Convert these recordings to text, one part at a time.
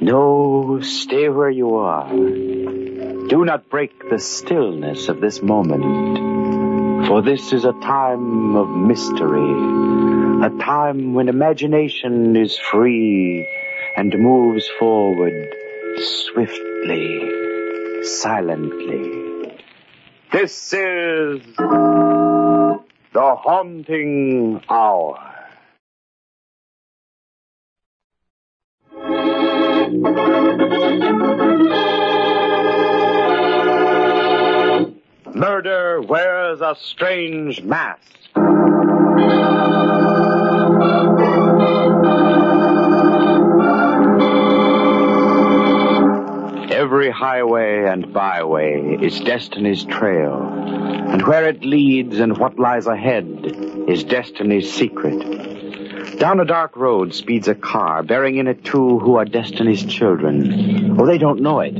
No, stay where you are. Do not break the stillness of this moment, for this is a time of mystery, a time when imagination is free and moves forward swiftly, silently. This is the Haunting Hour. Murder wears a strange mask. Every highway and byway is destiny's trail, and where it leads and what lies ahead is destiny's secret. Down a dark road speeds a car, bearing in it two who are destiny's children. Oh, they don't know it.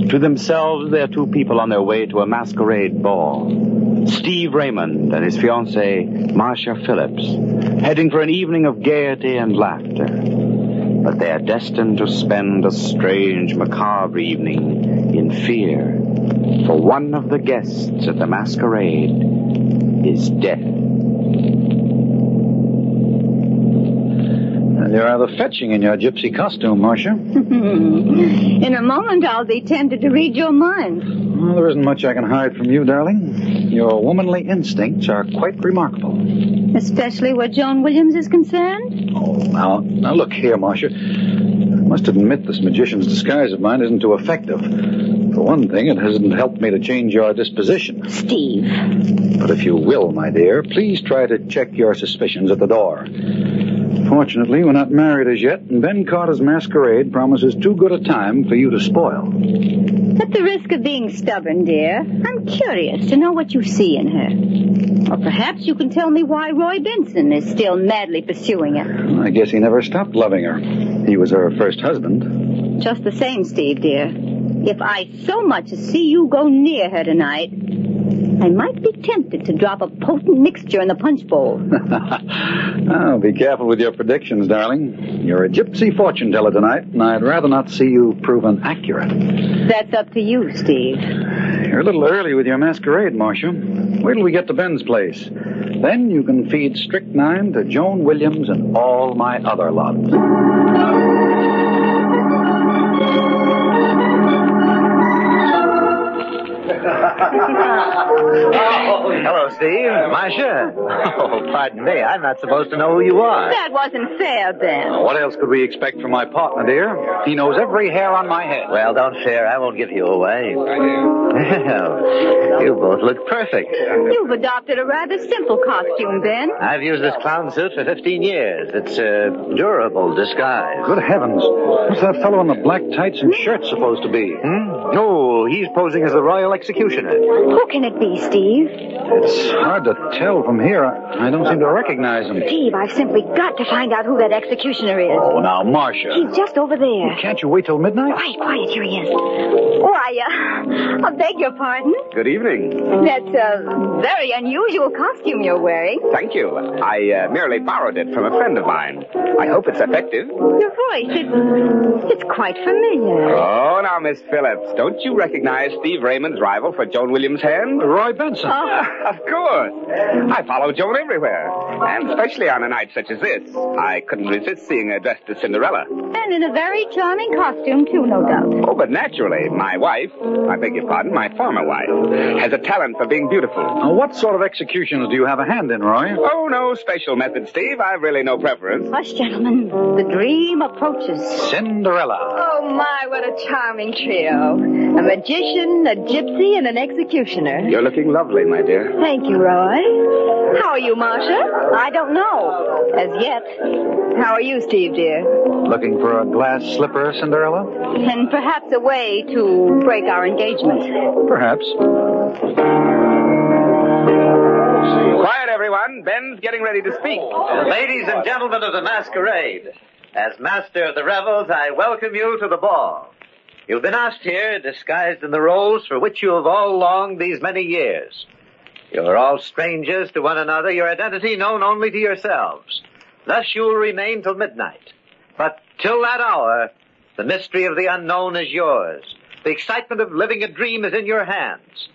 To themselves, they're two people on their way to a masquerade ball. Steve Raymond and his fiancée, Marcia Phillips, heading for an evening of gaiety and laughter. But they are destined to spend a strange, macabre evening in fear. For one of the guests at the masquerade is dead. You're rather fetching in your gypsy costume, Marcia. In a moment, I'll be tempted to read your mind. Well, there isn't much I can hide from you, darling. Your womanly instincts are quite remarkable. Especially where Joan Williams is concerned? Oh, now look here, Marcia. I must admit this magician's disguise of mine isn't too effective. For one thing, it hasn't helped me to change your disposition. Steve. But if you will, my dear, please try to check your suspicions at the door. Fortunately, we're not married as yet, and Ben Carter's masquerade promises too good a time for you to spoil. At the risk of being stubborn, dear, I'm curious to know what you see in her. Or perhaps you can tell me why Roy Benson is still madly pursuing her. I guess he never stopped loving her. He was her first husband. Just the same, Steve, dear. If I so much as see you go near her tonight, I might be tempted to drop a potent mixture in the punch bowl. Oh, be careful with your predictions, darling. You're a gypsy fortune teller tonight, and I'd rather not see you proven accurate. That's up to you, Steve. You're a little early with your masquerade, Marcia. Wait till we get to Ben's place. Then you can feed strychnine to Joan Williams and all my other lot. Hello, Steve. Marcia. Oh, pardon me. I'm not supposed to know who you are. That wasn't fair, Ben. What else could we expect from my partner, dear? He knows every hair on my head. Well, don't share. I won't give you away. Well, you both look perfect. You've adopted a rather simple costume, Ben. I've used this clown suit for 15 years. It's a durable disguise. Good heavens. What's that fellow in the black tights and shirt supposed to be? No, he's posing as the Royal Executioner. Who can it be, Steve? It's hard to tell from here. I don't seem to recognize him. Steve, I've simply got to find out who that executioner is. Oh, now, Marcia. He's just over there. Can't you wait till midnight? Quiet, here he is. Why, I beg your pardon? Good evening. That's a very unusual costume you're wearing. Thank you. I merely borrowed it from a friend of mine. I hope it's effective. Your voice, it's quite familiar. Oh, now, Miss Phillips, don't you recognize Steve Raymond's rival for Joan Williams' hand? Roy Benson. Of course. I follow Joan everywhere, and especially on a night such as this. I couldn't resist seeing her dressed as Cinderella. And in a very charming costume, too, no doubt. Oh, but naturally, my wife, I beg your pardon, my former wife, has a talent for being beautiful. Now, what sort of executions do you have a hand in, Roy? Oh, no special method, Steve. I've really no preference. Hush, gentlemen. The dream approaches. Cinderella. Oh, my, what a charming trio. A magician, a gypsy, and an executioner. You're looking lovely, my dear. Thank you, Roy. How are you, Marcia? I don't know. As yet. How are you, Steve, dear? Looking for a glass slipper, Cinderella? And perhaps a way to break our engagement. Perhaps. Quiet, everyone. Ben's getting ready to speak. Ladies and gentlemen of the masquerade, As master of the revels, I welcome you to the ball. You've been asked here, disguised in the roles for which you have all longed these many years. You are all strangers to one another, your identity known only to yourselves. Thus you will remain till midnight. But till that hour, the mystery of the unknown is yours. The excitement of living a dream is in your hands.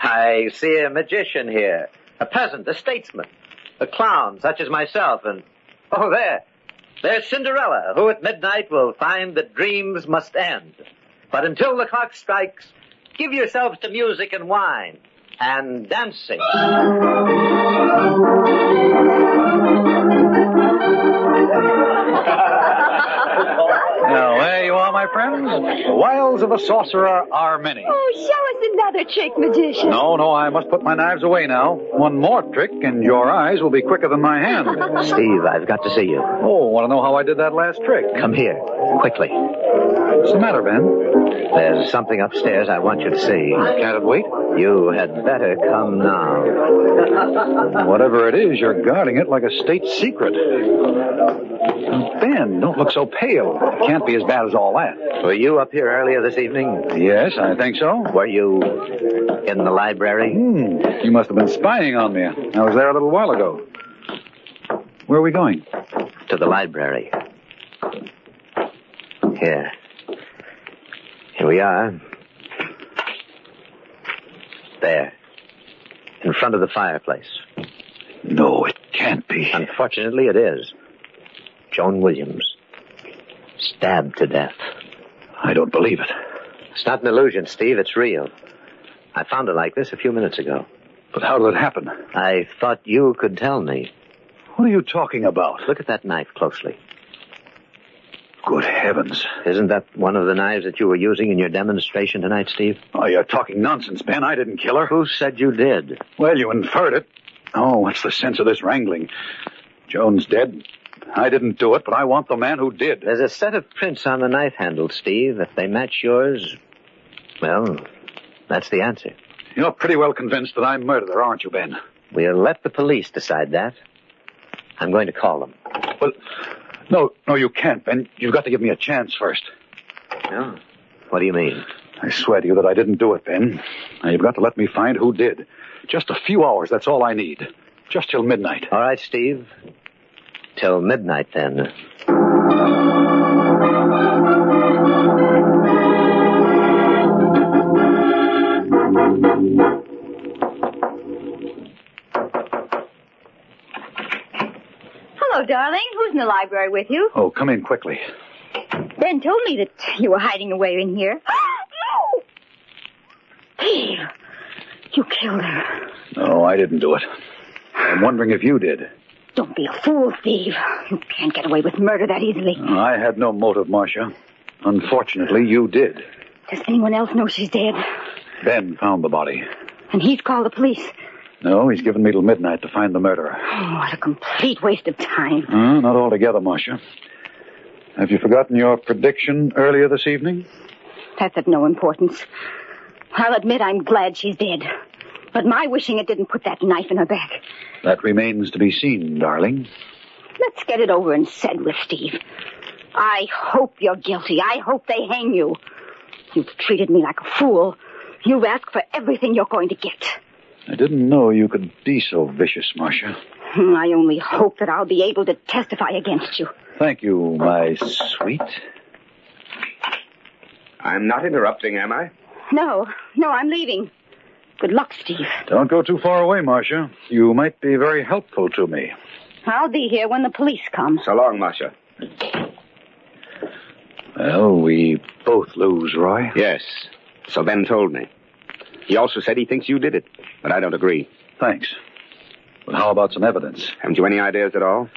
I see a magician here, a peasant, a statesman, a clown such as myself, and, oh, there's Cinderella, who at midnight will find that dreams must end. But until the clock strikes, give yourselves to music and wine and dancing. Now, there you are, my friends. The wiles of a sorcerer are many. Oh, show us another trick, magician. No, I must put my knives away now. One more trick, and your eyes will be quicker than my hand. Steve, I've got to see you. Oh, want to know how I did that last trick? Come here, quickly. What's the matter, Ben? There's something upstairs I want you to see. Can't it wait? You had better come now. Whatever it is, you're guarding it like a state secret. Ben, don't look so pale. It can't be as bad as all that. Were you up here earlier this evening? Yes, I think so. Were you in the library? You must have been spying on me. I was there a little while ago. Where are we going? To the library. Here. Here we are. There. In front of the fireplace. No, it can't be. Unfortunately, it is. Joan Williams. Stabbed to death. I don't believe it. It's not an illusion, Steve. It's real. I found her like this a few minutes ago. But how did it happen? I thought you could tell me. What are you talking about? Look at that knife closely. Good heavens. Isn't that one of the knives that you were using in your demonstration tonight, Steve? Oh, you're talking nonsense, Ben. I didn't kill her. Who said you did? Well, you inferred it. Oh, what's the sense of this wrangling? Joan's dead. I didn't do it, but I want the man who did. There's a set of prints on the knife handle, Steve. If they match yours, well, that's the answer. You're pretty well convinced that I murdered her, aren't you, Ben? We'll let the police decide that. I'm going to call them. Well, no, you can't, Ben. You've got to give me a chance first. Oh, what do you mean? I swear to you that I didn't do it, Ben. Now, you've got to let me find who did. Just a few hours, that's all I need. Just till midnight. All right, Steve. Till midnight, then. Hello, darling. Who's in the library with you? Oh, come in quickly. Ben told me that you were hiding away in here. No! Steve, you killed her. No, I didn't do it. I'm wondering if you did. Don't be a fool, Steve. You can't get away with murder that easily. I had no motive, Marcia. Unfortunately, you did. Does anyone else know she's dead? Ben found the body. And he's called the police. No, he's given me till midnight to find the murderer. Oh, what a complete waste of time. Not altogether, Marcia. Have you forgotten your prediction earlier this evening? That's of no importance. I'll admit I'm glad she's dead. But my wishing it didn't put that knife in her back. That remains to be seen, darling. Let's get it over and said with, Steve. I hope you're guilty. I hope they hang you. You've treated me like a fool. You've asked for everything you're going to get. I didn't know you could be so vicious, Marcia. I only hope that I'll be able to testify against you. Thank you, my sweet. I'm not interrupting, am I? No, I'm leaving. Good luck, Steve. Don't go too far away, Marcia. You might be very helpful to me. I'll be here when the police come. So long, Marcia. Well, we both lose, Roy. Yes, so Ben told me. He also said he thinks you did it, but I don't agree. Thanks. But how about some evidence? Haven't you any ideas at all?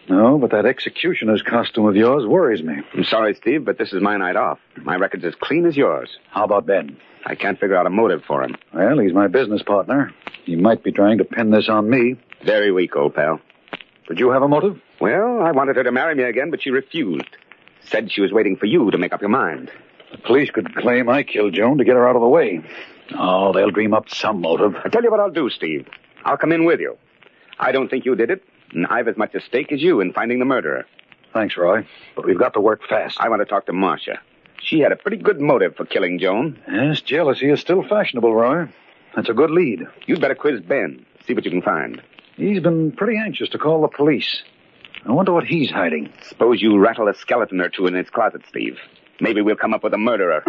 No, but that executioner's costume of yours worries me. I'm sorry, Steve, but this is my night off. My record's as clean as yours. How about Ben? I can't figure out a motive for him. Well, he's my business partner. He might be trying to pin this on me. Very weak, old pal. Did you have a motive? Well, I wanted her to marry me again, but she refused. Said she was waiting for you to make up your mind. The police could claim I killed Joan to get her out of the way. Oh, they'll dream up some motive. I tell you what I'll do, Steve. I'll come in with you. I don't think you did it, and I've as much at stake as you in finding the murderer. Thanks, Roy. But we've got to work fast. I want to talk to Marcia. She had a pretty good motive for killing Joan. Yes, jealousy is still fashionable, Roy. That's a good lead. You'd better quiz Ben. See what you can find. He's been pretty anxious to call the police. I wonder what he's hiding. Suppose you rattle a skeleton or two in his closet, Steve. Maybe we'll come up with a murderer.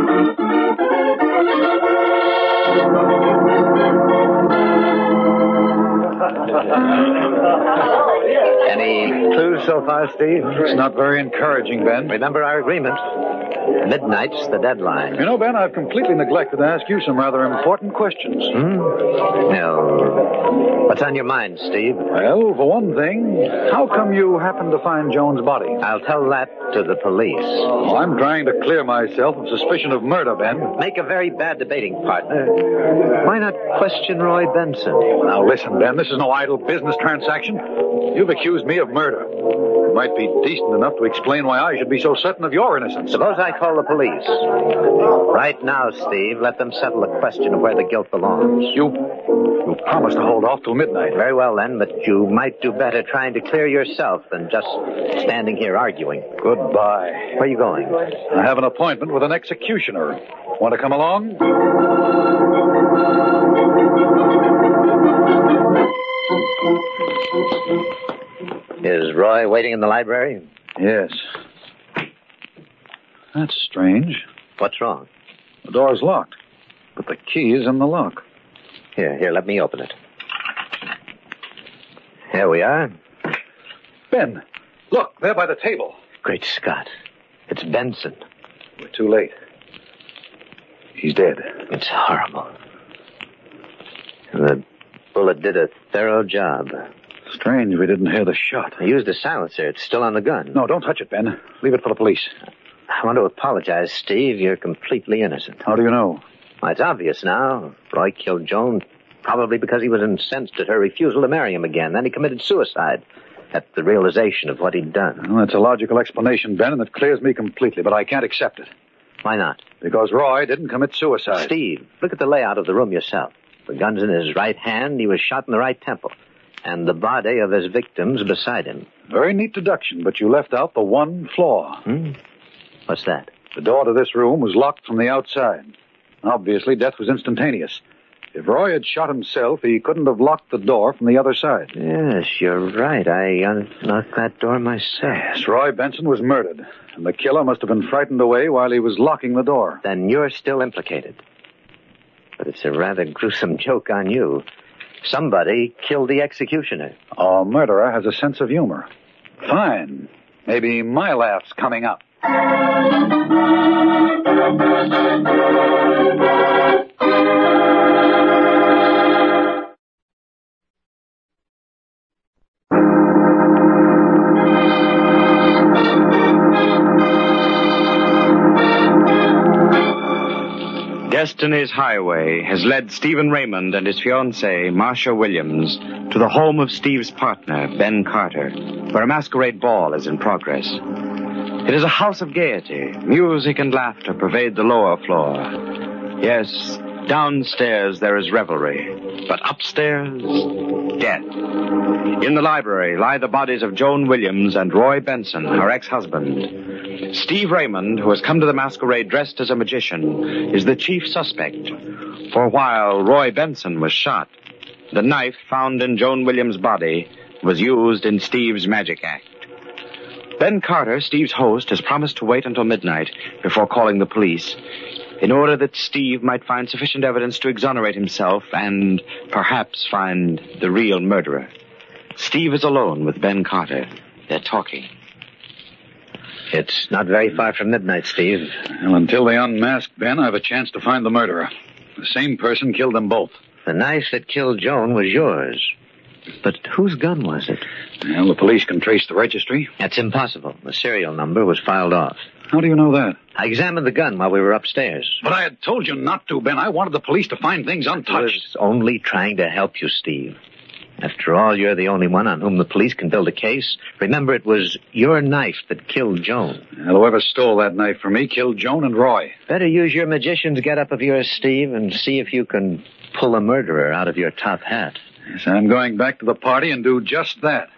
Any clues so far, Steve? It's not very encouraging, Ben. Remember our agreement. Midnight's the deadline. You know, Ben, I've completely neglected to ask you some rather important questions. No. What's on your mind, Steve? Well, for one thing, how come you happened to find Joan's body? I'll tell that to the police. Oh, I'm trying to clear myself of suspicion of murder, Ben. Make a very bad debating partner. Why not question Roy Benson? Now listen, Ben, this is no idle business transaction. You've accused me of murder. You might be decent enough to explain why I should be so certain of your innocence. Suppose I call the police. Right now, Steve, let them settle the question of where the guilt belongs. You promised to hold off till midnight. Very well, then, but you might do better trying to clear yourself than just standing here arguing. Goodbye. Where are you going? I have an appointment with an executioner. Want to come along? Is Roy waiting in the library? Yes. That's strange. What's wrong? The door's locked, but the key is in the lock. Here, let me open it. Here we are. Ben, look, there by the table. Great Scott. It's Benson. We're too late. He's dead. It's horrible. The bullet did a thorough job. Strange we didn't hear the shot. I used a silencer. It's still on the gun. No, don't touch it, Ben. Leave it for the police. I want to apologize, Steve. You're completely innocent. How do you know? Well, it's obvious now. Roy killed Joan probably because he was incensed at her refusal to marry him again. Then he committed suicide at the realization of what he'd done. Well, that's a logical explanation, Ben, and it clears me completely, but I can't accept it. Why not? Because Roy didn't commit suicide. Steve, look at the layout of the room yourself. The gun's in his right hand. He was shot in the right temple. And the body of his victims beside him. Very neat deduction, but you left out the one flaw. What's that? The door to this room was locked from the outside. Obviously, death was instantaneous. If Roy had shot himself, he couldn't have locked the door from the other side. Yes, you're right. I unlocked that door myself. Yes, Roy Benson was murdered, and the killer must have been frightened away while he was locking the door. Then you're still implicated. But it's a rather gruesome joke on you. Somebody killed the executioner. A murderer has a sense of humor. Fine. Maybe my laugh's coming up. Destiny's Highway has led Stephen Raymond and his fiancée, Marcia Williams, to the home of Steve's partner, Ben Carter, where a masquerade ball is in progress. It is a house of gaiety. Music and laughter pervade the lower floor. Yes, downstairs there is revelry, but upstairs, death. In the library lie the bodies of Joan Williams and Roy Benson, her ex-husband. Steve Raymond, who has come to the masquerade dressed as a magician, is the chief suspect. For while Roy Benson was shot, the knife found in Joan Williams' body was used in Steve's magic act. Ben Carter, Steve's host, has promised to wait until midnight before calling the police, in order that Steve might find sufficient evidence to exonerate himself and perhaps find the real murderer. Steve is alone with Ben Carter. They're talking. It's not very far from midnight, Steve. Well, until they unmask Ben, I have a chance to find the murderer. The same person killed them both. The knife that killed Joan was yours. But whose gun was it? Well, the police can trace the registry. That's impossible. The serial number was filed off. How do you know that? I examined the gun while we were upstairs. But I had told you not to, Ben. I wanted the police to find things untouched. I was only trying to help you, Steve. After all, you're the only one on whom the police can build a case. Remember, it was your knife that killed Joan. Well, whoever stole that knife from me killed Joan and Roy. Better use your magician's get-up of yours, Steve, and see if you can pull a murderer out of your top hat. Yes, I'm going back to the party and do just that.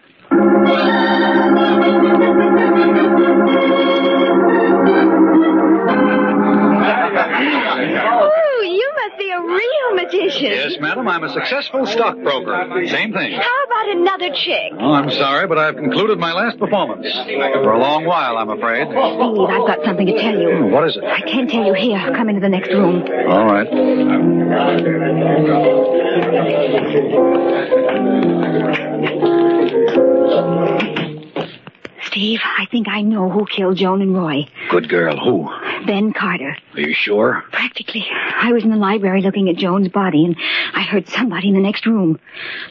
Oh, you must be a real magician. Yes, madam, I'm a successful stockbroker. Same thing. How about another chick? Oh, I'm sorry, but I've concluded my last performance. For a long while, I'm afraid. Steve, I've got something to tell you. What is it? I can't tell you here. Come into the next room. All right. Steve, I think I know who killed Joan and Roy. Good girl. Who? Ben Carter. Are you sure? Practically. I was in the library looking at Joan's body, and I heard somebody in the next room.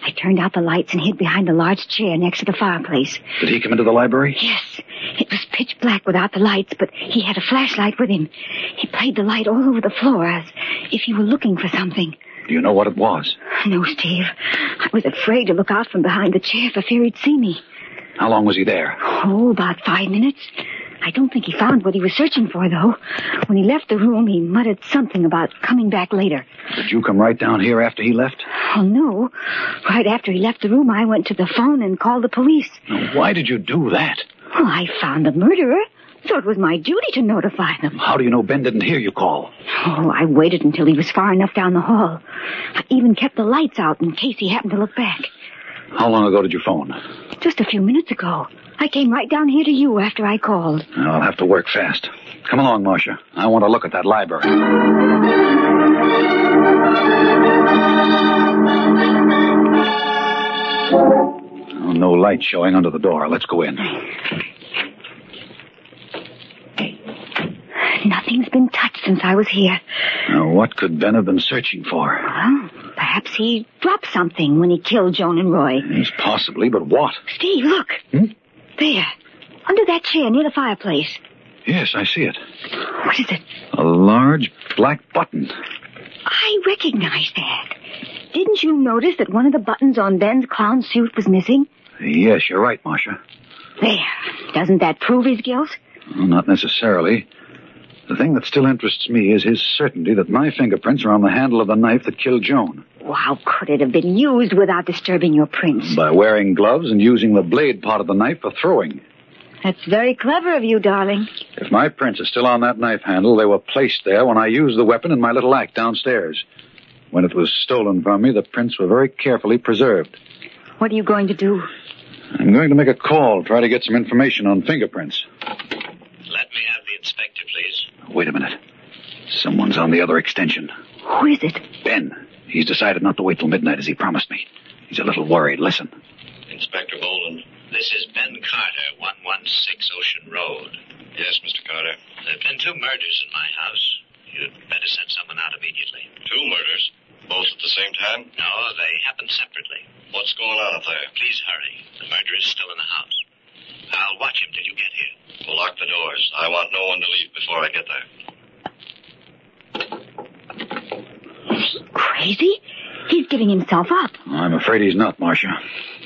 I turned out the lights and hid behind a large chair next to the fireplace. Did he come into the library? Yes. It was pitch black without the lights, but he had a flashlight with him. He played the light all over the floor as if he were looking for something. Do you know what it was? No, Steve. I was afraid to look out from behind the chair for fear he'd see me. How long was he there? Oh, about 5 minutes. I don't think he found what he was searching for, though. When he left the room, he muttered something about coming back later. Did you come right down here after he left? Oh, no. Right after he left the room, I went to the phone and called the police. Now, why did you do that? Well, I found the murderer, so it was my duty to notify them. How do you know Ben didn't hear you call? Oh, I waited until he was far enough down the hall. I even kept the lights out in case he happened to look back. How long ago did you phone? Just a few minutes ago. I came right down here to you after I called. I'll have to work fast. Come along, Marcia. I want to look at that library. Oh, no light showing under the door. Let's go in. Nothing's been touched since I was here. Now, what could Ben have been searching for? Well, perhaps he dropped something when he killed Joan and Roy. Yes, possibly, but what? Steve, look. There. Under that chair near the fireplace. Yes, I see it. What is it? A large black button. I recognize that. Didn't you notice that one of the buttons on Ben's clown suit was missing? Yes, you're right, Marcia. There. Doesn't that prove his guilt? Well, not necessarily. The thing that still interests me is his certainty that my fingerprints are on the handle of the knife that killed Joan. Well, how could it have been used without disturbing your prints? By wearing gloves and using the blade part of the knife for throwing. That's very clever of you, darling. If my prints are still on that knife handle, they were placed there when I used the weapon in my little act downstairs. When it was stolen from me, the prints were very carefully preserved. What are you going to do? I'm going to make a call, try to get some information on fingerprints. Let me have the inspector, please. Wait a minute. Someone's on the other extension. Who is it? Ben. He's decided not to wait till midnight as he promised me. He's a little worried. Listen. Inspector Boland, this is Ben Carter, 116 Ocean Road. Yes, Mr. Carter. There have been 2 murders in my house. You'd better send someone out immediately. 2 murders? Both at the same time? No, they happened separately. What's going on up there? Please hurry. The murderer is still in the house. I'll watch him till you get here. We'll lock the doors. I want no one to leave before I get there. Is he crazy? He's giving himself up. I'm afraid he's not, Marcia.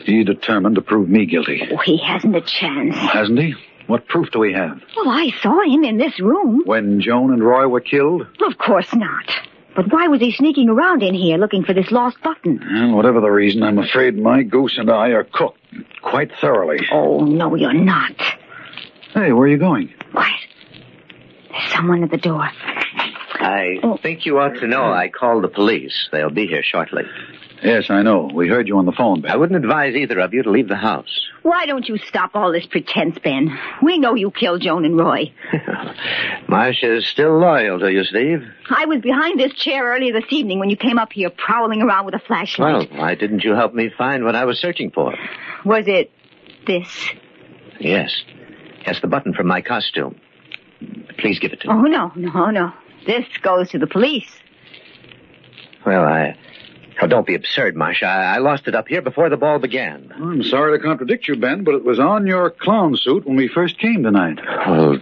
He's determined to prove me guilty. Oh, he hasn't a chance. Hasn't he? What proof do we have? Well, I saw him in this room. When Joan and Roy were killed? Of course not. But why was he sneaking around in here looking for this lost button? Well, whatever the reason, I'm afraid my goose and I are cooked quite thoroughly. Oh, no, you're not. Hey, where are you going? Quiet. There's someone at the door. I think you ought to know I called the police. They'll be here shortly. Yes, I know. We heard you on the phone, Ben. I wouldn't advise either of you to leave the house. Why don't you stop all this pretense, Ben? We know you killed Joan and Roy. Marcia's still loyal to you, Steve. I was behind this chair earlier this evening when you came up here prowling around with a flashlight. Well, why didn't you help me find what I was searching for? Was it this? Yes. Yes, the button from my costume. Please give it to me. Oh, no. This goes to the police. Well, Oh, don't be absurd, Marcia. I lost it up here before the ball began. I'm sorry to contradict you, Ben, but it was on your clown suit when we first came tonight. Oh,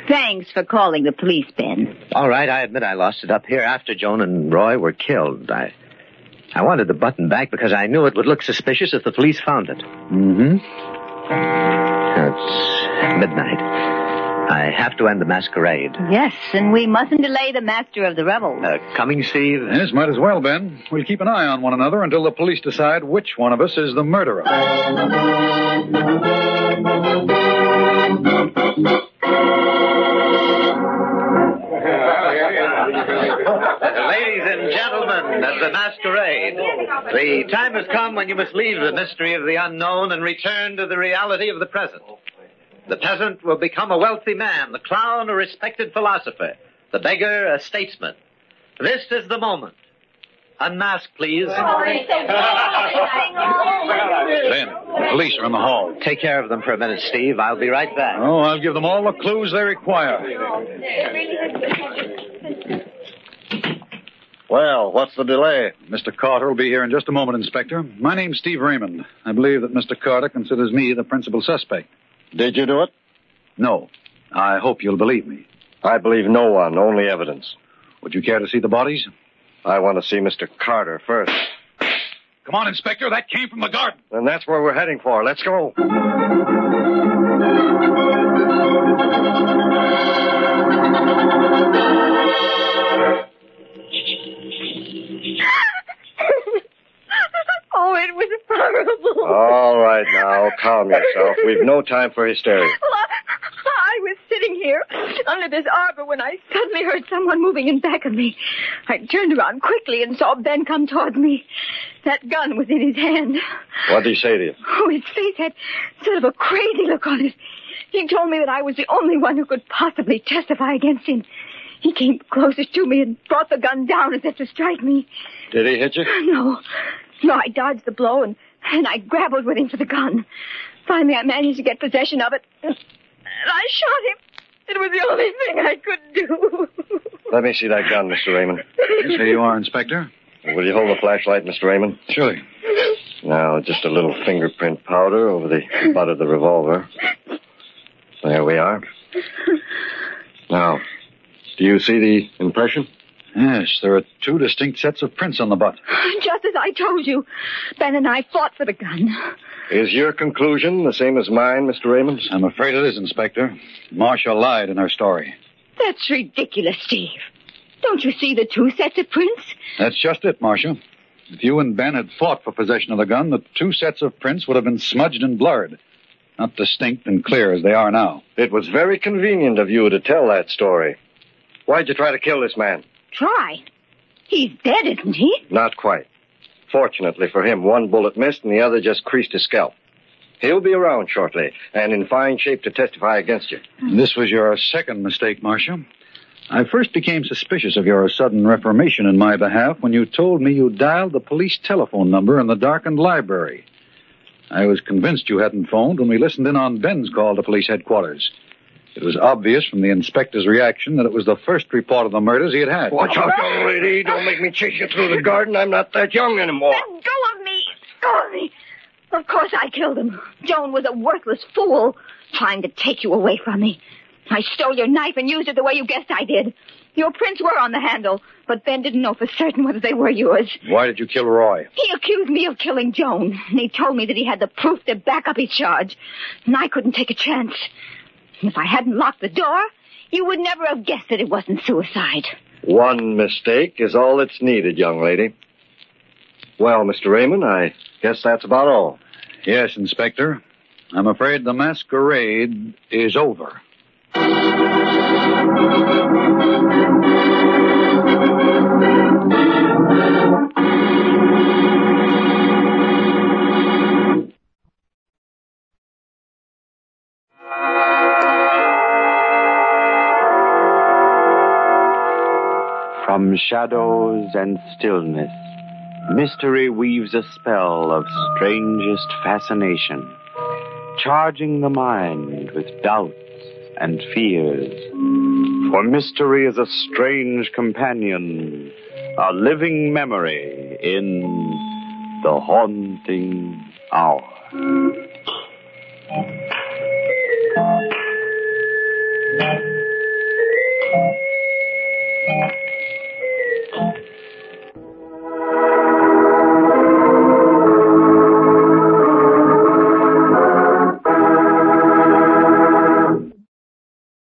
Thanks for calling the police, Ben. All right, I admit I lost it up here after Joan and Roy were killed. I wanted the button back because I knew it would look suspicious if the police found it. Mm-hmm. It's midnight. I have to end the masquerade. Yes, and we mustn't delay the master of the revels. Coming, Steve? Yes, might as well, Ben. We'll keep an eye on one another until the police decide which one of us is the murderer. Ladies and gentlemen of the masquerade, the time has come when you must leave the mystery of the unknown and return to the reality of the present. The peasant will become a wealthy man, the clown a respected philosopher, the beggar a statesman. This is the moment. Unmask, please. Ben, the police are in the hall. Take care of them for a minute, Steve. I'll be right back. Oh, I'll give them all the clues they require. Well, what's the delay? Mr. Carter will be here in just a moment, Inspector. My name's Steve Raymond. I believe that Mr. Carter considers me the principal suspect. Did you do it? No. I hope you'll believe me. I believe no one, only evidence. Would you care to see the bodies? I want to see Mr. Carter first. Come on, Inspector. That came from the garden. And that's where we're heading for. Let's go. Oh, it was horrible. All right, now, calm yourself. We've no time for hysteria. Well, I was sitting here under this arbor when I suddenly heard someone moving in back of me. I turned around quickly and saw Ben come towards me. That gun was in his hand. What did he say to you? Oh, his face had sort of a crazy look on it. He told me that I was the only one who could possibly testify against him. He came closest to me and brought the gun down as if to strike me. Did he hit you? No, I dodged the blow and I grappled with him for the gun. Finally, I managed to get possession of it, and I shot him. It was the only thing I could do. Let me see that gun, Mr. Raymond. Here you are, Inspector. Will you hold the flashlight, Mr. Raymond? Surely. Now, just a little fingerprint powder over the butt of the revolver. There we are. Now, do you see the impression? Yes, there are two distinct sets of prints on the butt. Just as I told you, Ben and I fought for the gun. Is your conclusion the same as mine, Mr. Raymond? I'm afraid it is, Inspector. Marcia lied in her story. That's ridiculous, Steve. Don't you see the two sets of prints? That's just it, Marcia. If you and Ben had fought for possession of the gun, the two sets of prints would have been smudged and blurred. Not distinct and clear as they are now. It was very convenient of you to tell that story. Why'd you try to kill this man? Try. He's dead, isn't he? Not quite. Fortunately for him, one bullet missed and the other just creased his scalp. He'll be around shortly and in fine shape to testify against you. This was your second mistake, Marcia. I first became suspicious of your sudden reformation in my behalf when you told me you dialed the police telephone number in the darkened library. I was convinced you hadn't phoned when we listened in on Ben's call to police headquarters. It was obvious from the inspector's reaction that it was the first report of the murders he had had. Watch out, young lady. Don't make me chase you through the garden. I'm not that young anymore. Let go of me. Go of me. Of course I killed him. Joan was a worthless fool trying to take you away from me. I stole your knife and used it the way you guessed I did. Your prints were on the handle, but Ben didn't know for certain whether they were yours. Why did you kill Roy? He accused me of killing Joan, and he told me that he had the proof to back up his charge, and I couldn't take a chance. If I hadn't locked the door, you would never have guessed that it wasn't suicide. One mistake is all that's needed, young lady. Well, Mr. Raymond, I guess that's about all. Yes, Inspector. I'm afraid the masquerade is over. From shadows and stillness, mystery weaves a spell of strangest fascination, charging the mind with doubts and fears. For mystery is a strange companion, a living memory in the haunting hour.